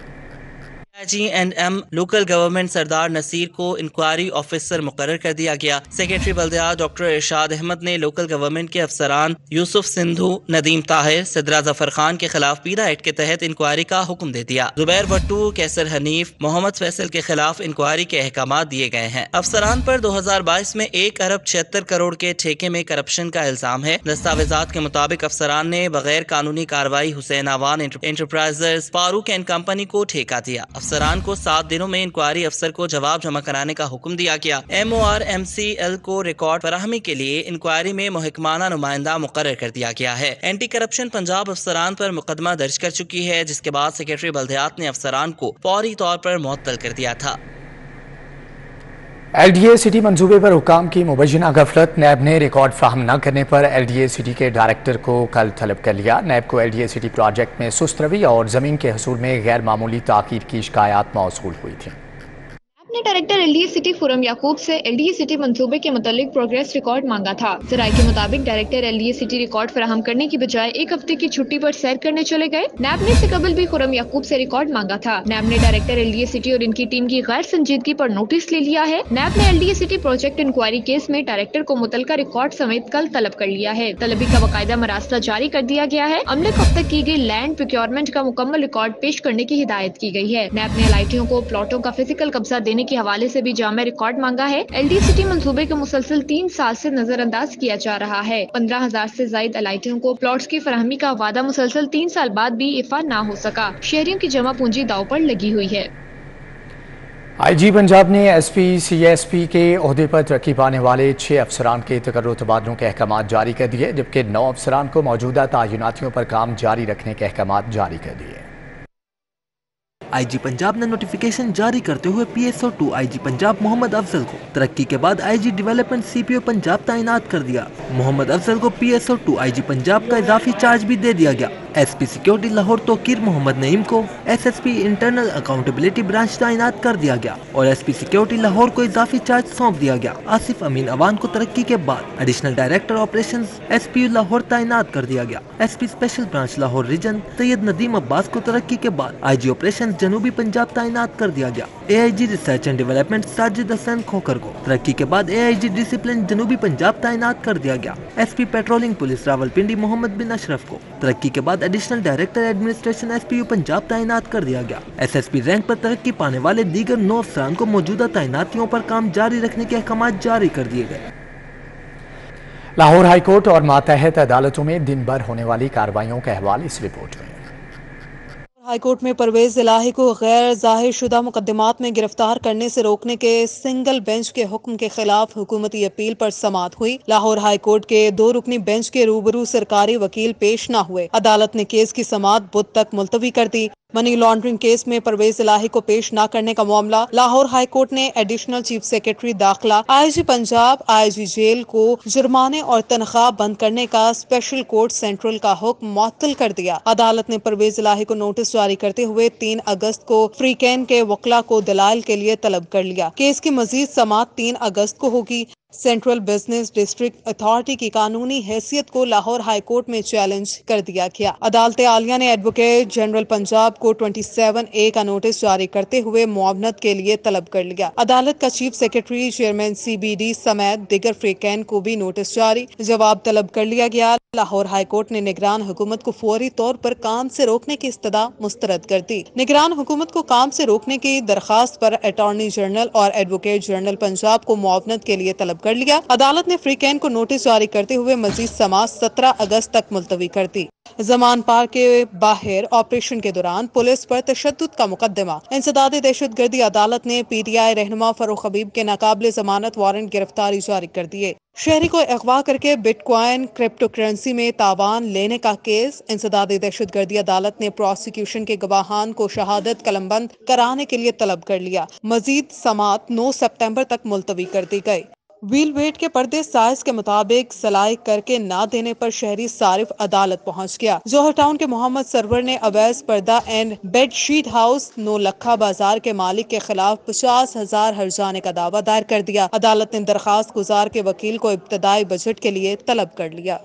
G&M लोकल गवर्नमेंट सरदार नसीर को इंक्वायरी ऑफिसर मुकर्रर कर दिया गया। सेक्रेटरी बल्दियात डॉक्टर इरशाद अहमद ने लोकल गवर्नमेंट के अफसरान यूसुफ सिंधु, नदीम ताहिर, सिद्रा जफर खान के खिलाफ PIDA एक्ट के तहत इंक्वायरी का हुक्म दे दिया। जुबैर भट्टू, कैसर हनीफ, मोहम्मद फैसल के खिलाफ इंक्वायरी के अहकाम दिए गए हैं। अफसरान पर 2022 में 1 अरब 76 करोड़ के ठेके में करप्शन का इल्जाम है। दस्तावेजात के मुताबिक अफसरान ने बगैर कानूनी कार्रवाई हुसैन आवान एंटरप्राइजेज, फारूक एंड कंपनी को ठेका दिया। अफसरान को 7 दिनों में इंक्वायरी अफसर को जवाब जमा कराने का हुक्म दिया गया। MORMCL को रिकॉर्ड फराहमी के लिए इंक्वायरी में महकमाना नुमाइंदा मुकर्रर कर दिया गया है। एंटी करप्शन पंजाब अफसरान पर मुकदमा दर्ज कर चुकी है, जिसके बाद सेक्रेटरी बल्दियात ने अफसरान को फौरी तौर पर मुअत्तल कर दिया था। LDA सिटी मंसूबे पर हुकाम की मुबैना गफलत। नैब ने रिकॉर्ड फराहम न करने पर LDA सिटी के डायरेक्टर को कल तलब कर लिया। नैब को LDA सिटी प्रोजेक्ट में सुस्त रवि और ज़मीन के हसूल में गैर मामूली ताक़ीद की शिकायत मौसूल हुई थी। ने डायरेक्टर LDA सिटी खुरम याकूब से LDA सिटी मंसूबे के मुतालिक प्रोग्रेस रिकॉर्ड मांगा था। जराये के मुताबिक डायरेक्टर LDA सिटी रिकॉर्ड फराहम करने की बजाय एक हफ्ते की छुट्टी पर सैर करने चले गए। नैब ने इससे कबल भी खुरम याकूब से रिकॉर्ड मांगा था। नैब ने डायरेक्टर LDA सिटी और इनकी टीम की गैर संजीदगी पर नोटिस ले लिया है। नैब ने LDA city project inquiry case में डायरेक्टर को मुतलका रिकॉर्ड समेत कल तलब कर लिया है। तलबी का बाकायदा मरासला जारी कर दिया गया है। अमले को अब तक की गई लैंड प्रोक्योरमेंट का मुकम्मल रिकॉर्ड पेश करने की हिदायत की गई है। नैब ने एलाइटियों को प्लॉटों का फिजिकल कब्जा देने के हवाले से भी जामे रिकॉर्ड मांगा है। LDA सिटी मंसूबे को मुसलसल 3 साल से नजरअंदाज किया जा रहा है। 15,000 से ज्यादा एलाइटियों को प्लॉट्स की फराहमी का वादा मुसलसल 3 साल बाद भी इफा ना हो सका। शहरियों की जमा पूंजी दाव पर लगी हुई है। IG पंजाब ने SP CSP के ओहदे पर तरक्की पाने वाले 6 अफसरान के तकर्रुर तबादलों के अहकाम जारी कर दिए, जबकि 9 अफसरान को मौजूदा तयनातियों पर काम जारी रखने के अहकाम जारी कर दिए। IG पंजाब ने नोटिफिकेशन जारी करते हुए PSO 2 IG पंजाब मोहम्मद अफजल को तरक्की के बाद IG डेवलपमेंट CPO पंजाब तैनात कर दिया। मोहम्मद अफजल को PSO 2 IG पंजाब का इजाफी चार्ज भी दे दिया गया। SP सिक्योरिटी लाहौर तोकीर मोहम्मद नईम को SSP इंटरनल अकाउंटेबिलिटी ब्रांच तैनात कर दिया गया और SP सिक्योरिटी लाहौर को इजाफी चार्ज सौंप दिया गया। आसिफ अमीन अवान को तरक्की के बाद additional director operations SPU Lahore तैनात कर दिया गया। SP special branch Lahore region Syed Nadeem Abbas को तरक्की के बाद IG ऑपरेशन जनूबी पंजाब तैनात कर दिया गया। AIG research and development Sajid Hasan Khokhar को तरक्की के बाद AIG डिसिप्लिन जनूबी पंजाब तैनात कर दिया गया। SP patrolling police Rawalpindi Mohammad bin Ashraf को तरक्की के बाद additional director administration SPU Punjab तैनात कर दिया गया। SSP रैंक पर तरक्की पाने वाले दीगर 9 अफसरान को मौजूदा तैनातियों पर काम जारी रखने के अहकाम जारी कर दिए गए। लाहौर हाईकोर्ट और मातहत अदालतों में दिन भर होने वाली कार्रवाइयों का अहवाल इस रिपोर्ट में। हाईकोर्ट में परवेज इलाही को गैर जाहिर शुदा मुकदमात में गिरफ्तार करने से रोकने के सिंगल बेंच के हुक्म के खिलाफ हुकूमती अपील पर समाअत हुई। लाहौर हाईकोर्ट के 2 रुकनी बेंच के रूबरू सरकारी वकील पेश न हुए। अदालत ने केस की समाअत बुध तक मुलतवी कर दी। मनी लॉन्ड्रिंग केस में परवेज इलाही को पेश न करने का मामला लाहौर हाईकोर्ट ने एडिशनल चीफ सेक्रेटरी दाखिला IG पंजाब IG जेल को जुर्माने और तनख्वाह बंद करने का स्पेशल कोर्ट सेंट्रल का हुक्म मुअत्तल कर दिया। अदालत ने परवेज इलाही को नोटिस जारी करते हुए 3 अगस्त को फ्रीकैन के वकला को दलाल के लिए तलब कर लिया। केस की मजीद समाअत 3 अगस्त को होगी। सेंट्रल बिजनेस डिस्ट्रिक्ट अथॉरिटी की कानूनी हैसियत को लाहौर हाईकोर्ट में चैलेंज कर दिया गया। अदालत आलिया ने एडवोकेट जनरल पंजाब को 27A का नोटिस जारी करते हुए मुआवनत के लिए तलब कर लिया। अदालत का चीफ सेक्रेटरी चेयरमैन CBD समेत दिगर फ्रीकैन को भी नोटिस जारी जवाब तलब कर लिया गया। लाहौर हाईकोर्ट ने निगरान हुकूमत को फौरी तौर पर काम से रोकने की इस्तदा मुस्तरद कर दी। निगरान हुकूमत को काम से रोकने की दरखास्त पर अटॉर्नी जनरल और एडवोकेट जनरल पंजाब को मुआवनत के लिए तलब कर लिया। अदालत ने फ्रीकैन को नोटिस जारी करते हुए मजीद समाअत 17 अगस्त तक मुलतवी कर दी। जमान पार्क के बाहर ऑपरेशन के दौरान पुलिस पर तशद्दुद का मुकदमा। इंसदाद दहशतगर्दी अदालत ने PTI रहनुमा फरूख हबीब के नाकाबिले जमानत वारंट गिरफ्तारी जारी कर दिए। शहरी को अगवा करके बिटकॉइन क्रिप्टो करेंसी में तावान लेने का केस। इंसदाद दहशतगर्दी अदालत ने प्रोसिक्यूशन के गवाहान को शहादत कलमबंद कराने के लिए तलब कर लिया। मजीद समाअत 9 सितंबर तक मुलतवी कर दी गई। व्हील वेट के पर्दे साइज के मुताबिक सिलाई करके ना देने पर शहरी सारिफ अदालत पहुंच गया। जौहर टाउन के मोहम्मद सरवर ने अवैध पर्दा एंड बेडशीट हाउस 9 लखा बाजार के मालिक के खिलाफ 50,000 हर्जाने का दावा दायर कर दिया। अदालत ने दरखास्त गुजार के वकील को इब्तदाई बजट के लिए तलब कर लिया।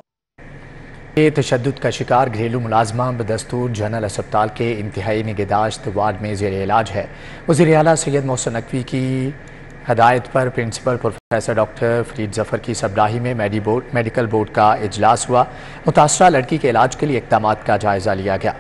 तशद्दुद का शिकार घरेलू मुलाजमा बदस्तूर जनरल अस्पताल के इंतहाई निगहदाश्त वार्ड में ज़ेर इलाज है। वज़ीर आला सैयद मोहसिन नकवी की हदायत पर principal professor doctor Farid Zafar की सरबराही में मेडिकल बोर्ड का इजलास हुआ। मुतासरा लड़की के इलाज के लिए इक़दामात का जायज़ा लिया गया।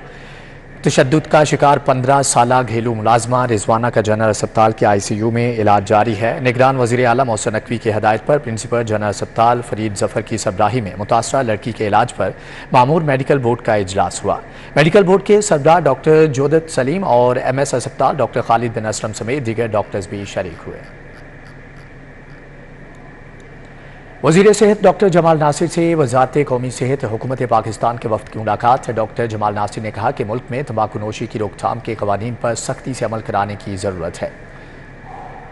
तशद्दुद का शिकार 15 साला घरेलू मुलाजमा रिजवाना का जनरल अस्पताल के ICU में इलाज जारी है। निगरान वज़ीर आला मोहसिन नकवी की हदायत पर प्रिंसिपल जनरल अस्पताल फरीद जफर की सरबराही में मुतासरा लड़की के इलाज पर मामूर मेडिकल बोर्ड का इजलास हुआ। मेडिकल बोर्ड के सरबराह डॉक्टर जोदत सलीम और MS अस्पताल डॉक्टर खालिद बिन असलम समेत दीगर डॉक्टर्स भी शरीक हुए। वज़ीर सेहत डॉक्टर जमाल नासिर से वज़ारत कौमी सेहत हुकूमत पाकिस्तान के वफ़द की मुलाकात। डॉक्टर जमाल नासिर ने कहा कि मुल्क में तंबाकू नोशी की रोकथाम के क़वानीन पर सख्ती से अमल कराने की ज़रूरत है।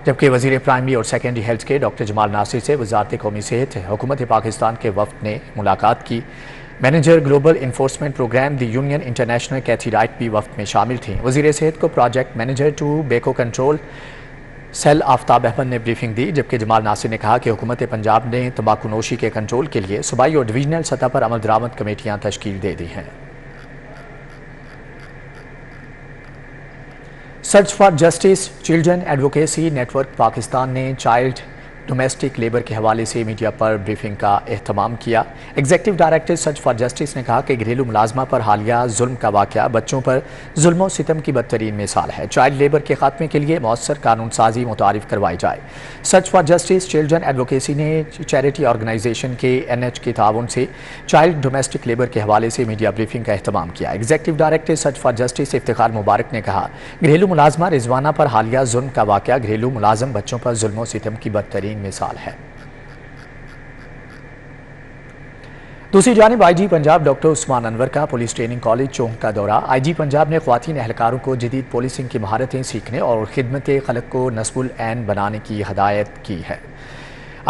जबकि वज़ीर प्राइमरी और सेकेंडरी हेल्थ के डॉक्टर जमाल नासिर से वज़ारत कौमी सेहत हुकूमत पाकिस्तान के वफ़द ने मुलाकात की। Manager global enforcement programme the union international Cathy Wright भी वफ़द में शामिल थी। वज़ीर सेहत को project manager tobacco control cell Aftab Ahmed ने ब्रीफिंग दी, जबकि जमाल नासिर ने कहा कि हुकूमत पंजाब ने तंबाकू नोशी के कंट्रोल के लिए सूबाई और डिवीजनल सतह पर अमल दरामद कमेटियाँ तश्कील दे दी हैं। Search for justice children advocacy network Pakistan ने चाइल्ड डोमेस्टिक लेबर के हवाले से मीडिया पर ब्रीफिंग का एहतमाम किया। Executive director search for justice ने कहा कि घरेलू मुलाजमा पर हालिया जुल्म का वाक़या बच्चों पर जुल्म सितम की बदतरीन मिसाल है। चाइल्ड लेबर के खात्मे के लिए मौसर कानून साजी मुतारिफ करवाई जाए। Search for justice children advocacy ने चैरिटी ऑर्गेनाइजेशन के NH के ताउन से चाइल्ड डोमेस्टिक लेबर के हवाले से मीडिया ब्रीफिंग का एहतमाम किया। Executive director search for justice Iftikhar Mubarak ने कहा, घरेलू मुलाजमा रिजवाना पर हालिया जुल्म का वाक़या घरेलू मुलाजम बच्चों पर जुल्म सितम की बदतरीन मिसाल है। दूसरी जानिब IG पंजाब डॉक्टर उस्मान अनवर का पुलिस ट्रेनिंग कॉलेज चौंक का दौरा। IG पंजाब ने ख्वातीन एहलकारों को जदीद पुलिसिंग की महारतें सीखने और खिदमत खलक को नस्बुल ऐन बनाने की हदायत की है।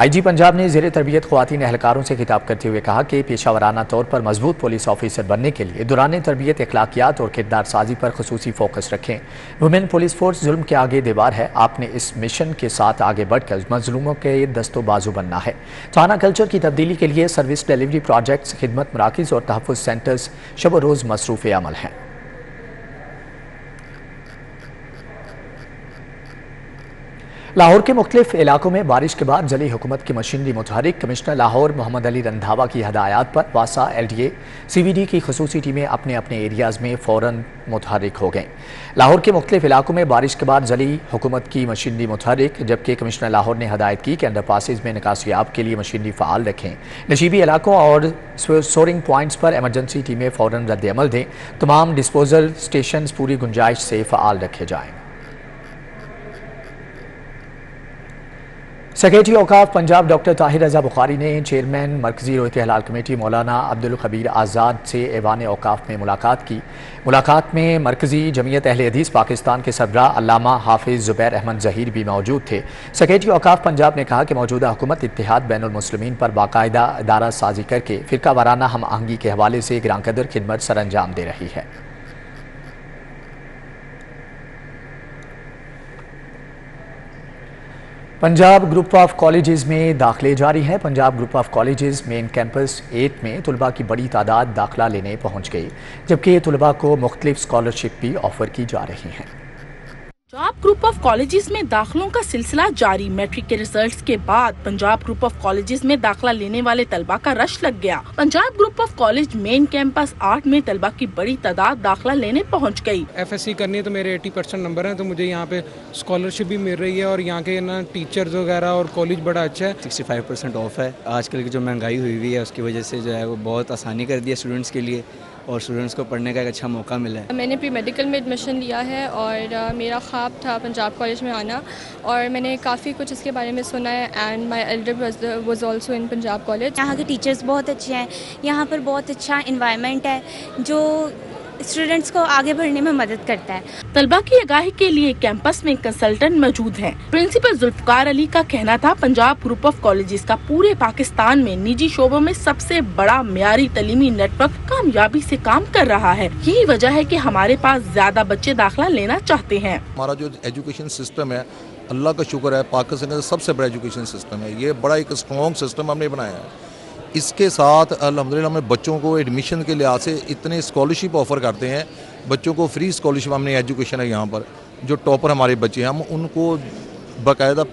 IG पंजाब ने ज़ेर तरबियत ख्वातीन एहलकारों से खिताब करते हुए कहा कि पेशावराना तौर पर मजबूत पुलिस ऑफिसर बनने के लिए दौरान तरबियत अखलाकियात और किरदार साजी पर खसूसी फोकस रखें। वुमेन पुलिस फोर्स जुल्म के आगे दीवार है। आपने इस मिशन के साथ आगे बढ़कर मजलूमों के दस्तो बाजू बनना है। थाना कल्चर की तब्दीली के लिए सर्विस डिलीवरी प्रोजेक्ट्स, खिदमत मराकिज़ और तहफ़्फ़ुज़ सेंटर्स शब रोज़ मसरूफ़ अमल हैं। लाहौर के मुख्तलिफ इलाकों में बारिश के बाद जली हुकूमत की मशीनरी मुतहरिक। कमिश्नर लाहौर मोहम्मद अली रंधावा की हदायत पर वासा LDA CBD की खसूसी टीमें अपने अपने एरियाज़ में फ़ौरन मुतहरिक हो गईं। लाहौर के मुख्तलिफ इलाकों में बारिश के बाद जली हुकूमत की मशीनरी मुतहरिक, जबकि कमिश्नर लाहौर ने हदायत की कि अंडरपासिस में निकासियाब के लिए मशीनरी फ़ाल रखें। नशीबी इलाकों और सोरिंग पॉइंट्स पर एमरजेंसी टीमें फ़ौरन रद्द अमल दें। तमाम डिस्पोजल स्टेशन पूरी गुंजाइश से फ़ाल रखे जाएँ। सेक्रेटरी औकाफ पंजाब डॉक्टर ताहिर रजा बुखारी ने चेयरमैन मरकजी रोयत हलाल कमेटी मौलाना अब्दुल खबीर आज़ाद से ऐवान औकाफ में मुलाकात की। मुलाकात में मरकजी जमीयत अहले हदीस पाकिस्तान के सरबराह अल्लामा हाफिज़ ज़ुबैर अहमद ज़हीर भी मौजूद थे। सेक्रेटरी औकाफ पंजाब ने कहा कि मौजूदा हुकूमत इत्तेहाद बैनुल मुस्लिमीन पर बाकायदा इदारा साजी करके फ़िरका वाराना हम आहंगी के हवाले से ग्रांकदर खिदमत सर अंजाम दे रही है। पंजाब ग्रुप ऑफ कॉलेजेस में दाखिले जारी हैं। Punjab group of colleges main campus 8 में तलबा की बड़ी तादाद दाखिला लेने पहुंच गई, जबकि तलबा को मुख्तलिफ स्कॉलरशिप भी ऑफर की जा रही हैं। पंजाब ग्रुप ऑफ कॉलेजेस में दाखिलों का सिलसिला जारी। मैट्रिक के रिजल्ट्स के बाद पंजाब ग्रुप ऑफ कॉलेजेस में दाखिला लेने वाले तलबा का रश लग गया। Punjab group of college main campus 8 में तलबा की बड़ी तादाद दाखिला लेने पहुंच गई। FSC करनी है तो मेरे 80% नंबर हैं, तो मुझे यहाँ पे स्कॉलरशिप भी मिल रही है और यहाँ के ना टीचर्स वगैरह और कॉलेज बड़ा अच्छा है। 65% ऑफ है। आजकल की जो महंगाई हुई है उसकी वजह से जो है वो बहुत आसानी कर दी है स्टूडेंट्स के लिए और स्टूडेंट्स को पढ़ने का एक अच्छा मौका मिला है। मैंने प्री मेडिकल में एडमिशन लिया है और मेरा ख्वाब था पंजाब कॉलेज में आना और मैंने काफ़ी कुछ इसके बारे में सुना है and my Elder was also in Punjab college. यहाँ के टीचर्स बहुत अच्छे हैं, यहाँ पर बहुत अच्छा एनवायरनमेंट है जो स्टूडेंट्स को आगे बढ़ने में मदद करता है। तलबा की आगाही के लिए कैंपस में कंसल्टेंट मौजूद हैं। प्रिंसिपल जुल्फकार अली का कहना था पंजाब ग्रुप ऑफ कॉलेजेस का पूरे पाकिस्तान में निजी शोबों में सबसे बड़ा मियारी तलीमी नेटवर्क कामयाबी से काम कर रहा है। यही वजह है कि हमारे पास ज्यादा बच्चे दाखिला लेना चाहते हैं। हमारा जो एजुकेशन सिस्टम है, अल्लाह का शुक्र है, पाकिस्तान का सबसे बड़ा एजुकेशन सिस्टम है। ये बड़ा एक स्ट्रॉन्ग सिस्टम हमने बनाया है। इसके साथ अल्हम्दुलिल्लाह हम बच्चों को एडमिशन के लिहाज से इतने स्कॉलरशिप ऑफ़र करते हैं। बच्चों को फ्री स्कॉलरशिप हमने एजुकेशन है यहाँ पर, जो टॉपर हमारे बच्चे हैं हम उनको बाकायदा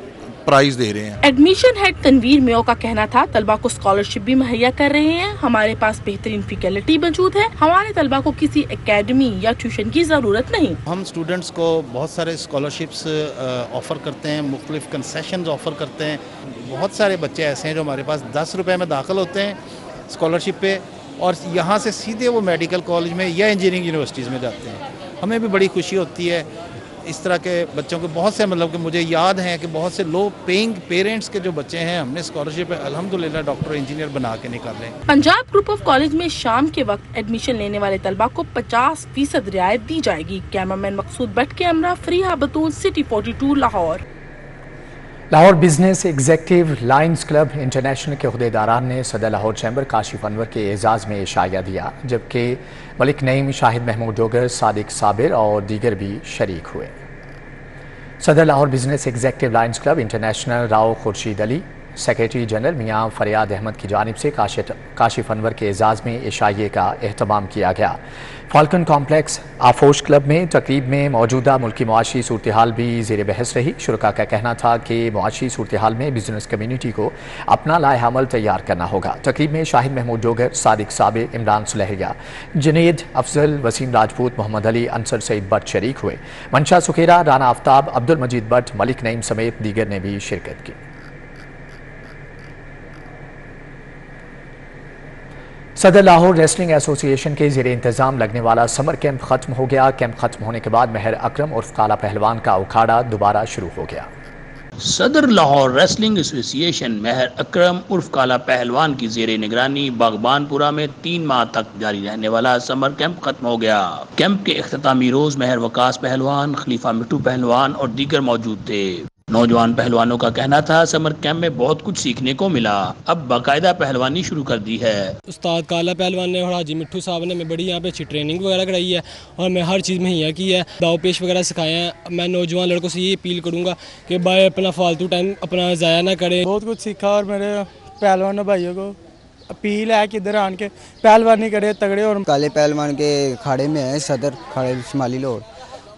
प्राइज दे रहे हैं। एडमिशन हेड तनवीर मेयो का कहना था तलबा को स्कॉलरशिप भी मुहैया कर रहे हैं। हमारे पास बेहतरीन फैकल्टी मौजूद है। हमारे तलबा को किसी एकेडमी या ट्यूशन की जरूरत नहीं। हम स्टूडेंट्स को बहुत सारे स्कॉलरशिप्स ऑफर करते हैं, मुख्तलिफ कंसेशन ऑफर करते हैं। बहुत सारे बच्चे ऐसे हैं जो हमारे पास 10 रुपये में दाखिल होते हैं स्कॉलरशिप पे और यहाँ से सीधे वो मेडिकल कॉलेज में या इंजीनियरिंग यूनिवर्सिटीज़ में जाते हैं। हमें भी बड़ी खुशी होती है इस तरह के बच्चों के। बहुत से मतलब कि मुझे याद है कि बहुत से लो पेइंग पेरेंट्स के जो बच्चे हैं हमने स्कॉलरशिप अल्हम्दुलिल्लाह डॉक्टर इंजीनियर बना के निकाल रहे हैं। पंजाब ग्रुप ऑफ कॉलेज में शाम के वक्त एडमिशन लेने वाले तलबा को 50% रियायत दी जाएगी। कैमरामैन मकसूद भट्ट के हमरा Fariha Batool, city 42 Lahore. Lahore business executive Lions Club International के अहदेदारान ने सदर लाहौर चैम्बर काशिफ अनवर के एजाज़ में इशाया दिया, जबकि मलिक नईम, शाहिद महमूद डोगर, सादिक साबिर और दीगर भी शरीक हुए। सदर Lahore business executive Lions Club international Rao Khurshid Ali, secretary general मियाँ फरियाद अहमद की जानिब से काशिफ अनवर के एजाज़ में इशाये का एहतमाम किया गया। फाल्कन कॉम्प्लेक्स आफोश क्लब में तकरीब में मौजूदा मुल्की मुआशी सूरत हाल भी ज़ेर बहस रही। शुरका का कहना था कि मुआशी सूरत हाल में बिजनेस कम्यूनिटी को अपना लाए अमल तैयार करना होगा। तकरीब में शाहिद महमूद डोगर, सादिक साबिर, इमरान सुलहरिया, जुनेद अफजल, वसीम राजपूत, मोहम्मद अली, अंसर सईद भट्ट शरीक हुए। मंशा सुखेरा, राना आफ्ताब, अब्दुल मजीद भट्ट, मलिक नईम समेत दीगर ने भी शिरकत की। सदर लाहौर रेसलिंग एसोसिएशन के ज़ेरे इंतज़ाम लगने वाला समर कैंप खत्म हो गया। कैंप खत्म होने के बाद महर अकरम उर्फ काला पहलवान का उखाड़ा दोबारा शुरू हो गया। सदर लाहौर रेसलिंग एसोसिएशन महर अकरम उर्फ काला पहलवान की ज़ेरे निगरानी बागबानपुरा में 3 माह तक जारी रहने वाला समर कैंप खत्म हो गया। कैंप के इख्तितामी रोज महर वकास पहलवान, खलीफा मिट्टू पहलवान और दीगर मौजूद थे। नौजवान पहलवानों का कहना था समर कैंप में बहुत कुछ सीखने को मिला, अब बाकायदा पहलवानी शुरू कर दी है। उस्ताद काला पहलवान ने और हाजी मिट्टू साहब ने बड़ी यहाँ पे अच्छी ट्रेनिंग वगैरह कराई है और मैं हर चीज़ मुहैया की है, दाव पेश वगैरह सिखाए हैं। मैं नौजवान लड़कों से ये अपील करूँगा कि भाई अपना फालतू टाइम अपना ज़ाया ना करें। बहुत कुछ सीखा और मेरे पहलवानों भाइयों को अपील है कि इधर आन के पहलवानी करे तगड़े। और काले पहलवान के खाड़े में है सदर खाड़े शुमाली लाहौर,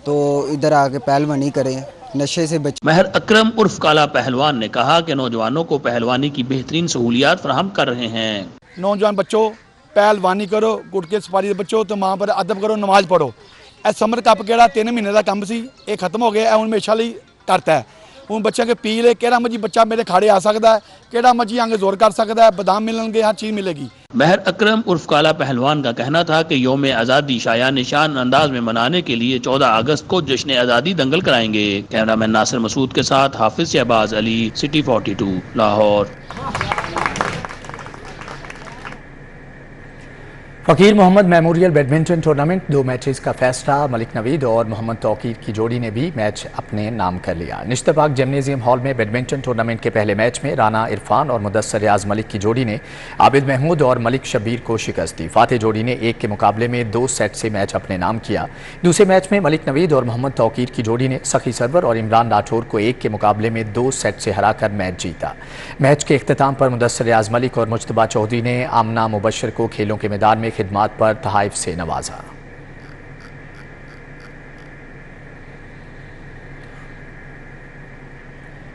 तो इधर आके पहलवानी करें, नशे से बच। महर अकरम उर्फ काला पहलवान ने कहा कि नौजवानों को पहलवानी की बेहतरीन सहूलियात फराहम कर रहे हैं। नौजवान बच्चों पहलवानी करो, गुटके सफारी बच्चों तो मां पर अदब करो, नमाज पढ़ो। ए समर कप केड़ा 3 महीने का काम सी, ये खत्म हो गया, हुण हमेशा लई करता है। हुण बच्चों के अपील है, केड़ा मर्जी बच्चा मेरे खाड़े आ सकता है, केड़ा मर्जी आगे जोर कर सकता है, बादाम मिलेंगे, हर चीज़ मिलेगी। महर अकरम उर्फ काला पहलवान का कहना था कि यौम आज़ादी शाया निशान अंदाज में मनाने के लिए 14 अगस्त को जश्न आज़ादी दंगल कराएंगे। कैमरामैन नासिर मसूद के साथ Hafiz Shahbaz Ali, city 42 Lahore. Faqir Mohammad memorial badminton tournament 2 matches का फैसला, मलिक नवीद और मोहम्मद तौकीर की जोड़ी ने भी मैच अपने नाम कर लिया। निश्तर पाक जिम्नेजियम हॉल में बैडमिंटन टूर्नामेंट के पहले मैच में राना इरफान और मुदस्सर रियाज मलिक की जोड़ी ने आबिद महमूद और मलिक शब्बीर को शिकस्त दी। फातेह जोड़ी ने 1 के मुकाबले में 2 सेट से मैच अपने नाम किया। दूसरे मैच में मलिक नवीद और मोहम्मद तौकीर की जोड़ी ने सखी सरवर और इमरान राठौर को 1 के मुकाबले में 2 सेट से हराकर मैच जीता। मैच के इख्तिताम पर मुदस्सर रियाज मलिक और मुज्तबा चौधरी ने आमना मुबशर को खेलों के मैदान में खिदमात पर तहाइफ से नवाजा।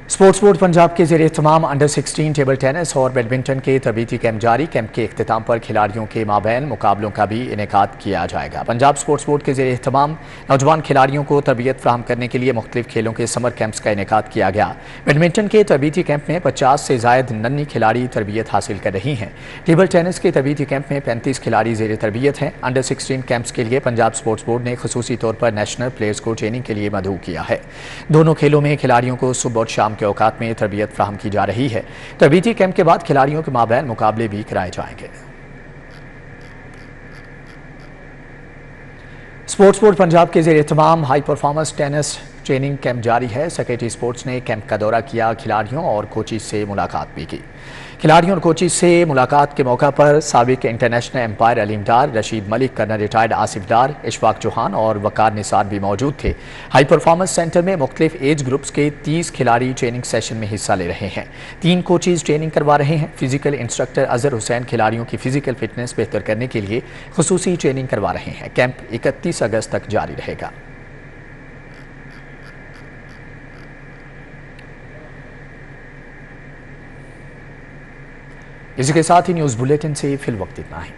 स्पोर्ट्स बोर्ड पंजाब के ज़ेरे तमाम अंडर 16 टेबल टेनिस और बैडमिंटन के तरबीती कैंप जारी। कैंप के इख्तिताम पर खिलाड़ियों के माबैन मुकाबलों का भी इनेकाद किया जाएगा। पंजाब स्पोर्ट्स बोर्ड के ज़ेरे तमाम नौजवान खिलाड़ियों को तरबियत फराहम करने के लिए मुख्तलिफ खेलों के समर कैंप्स का इनेकाद किया गया। बैडमिंटन के तरबीती कैंप में 50 से ज़ायद नन्ही खिलाड़ी तरबियत हासिल कर रही हैं। टेबल टेनिस के तरबीती कैंप में 35 खिलाड़ी ज़ेरे तरबियत हैं। अंडर 16 कैंप्स के लिए पंजाब स्पोर्ट्स बोर्ड ने खुसूसी तौर पर नेशनल प्लेयर्स को ट्रेनिंग के लिए मदऊ किया है। दोनों खेलों में खिलाड़ियों को सुबह और शाम के औकात में तरबियत फराहम की जा रही है। तरबीती कैंप के बाद खिलाड़ियों के माबैन मुकाबले भी कराए जाएंगे। स्पोर्ट्स बोर्ड पंजाब के ज़ेरे तमाम high performance tennis training camp जारी है। सेक्रेटरी स्पोर्ट्स ने कैंप का दौरा किया, खिलाड़ियों और कोचिज से मुलाकात भी की। खिलाड़ियों और कोचिज से मुलाकात के मौका पर साबिक इंटरनेशनल एम्पायर अलीम डार, रशीद मलिक, कर्नल रिटायर्ड आसिफ डार, इशफाक चौहान और वकार निसार भी मौजूद थे। हाई परफॉर्मेंस सेंटर में मुख्तलिफ एज ग्रुप्स के 30 खिलाड़ी ट्रेनिंग सेशन में हिस्सा ले रहे हैं। 3 कोचिज ट्रेनिंग करवा रहे हैं। फिजिकल इंस्ट्रक्टर अजहर हुसैन खिलाड़ियों की फिजिकल फिटनेस बेहतर करने के लिए खुसूसी ट्रेनिंग करवा रहे हैं। कैंप 31 अगस्त तक जारी रहेगा। इसी के साथ ही न्यूज़ बुलेटिन से फिल वक्त इतना ही।